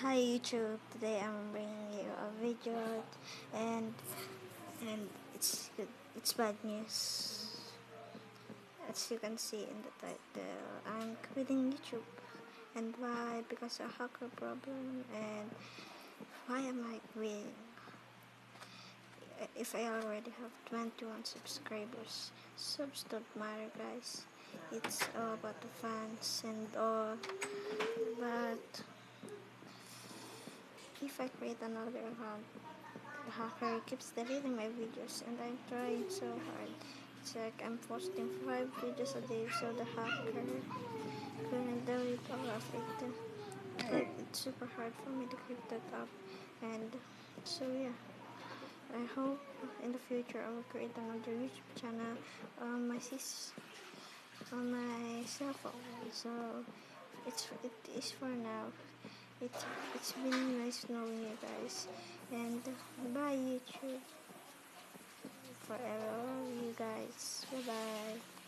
Hi YouTube, today I'm bringing you a video and it's good. It's bad news. As you can see in the title, I'm quitting YouTube. And why? Because of a hacker problem. And why am I quitting? If I already have 21 subscribers, subs don't matter, guys. It's all about the fans and all. But if I create another account, the hacker keeps deleting my videos and I'm trying so hard. It's like I'm posting 5 videos a day so the hacker couldn't delete all of it. But it's super hard for me to keep that up. And so yeah, I hope in the future I will create another YouTube channel on on my cell phone. So it is for now. It's been nice knowing you guys. And bye YouTube. Forever love you guys. Bye bye.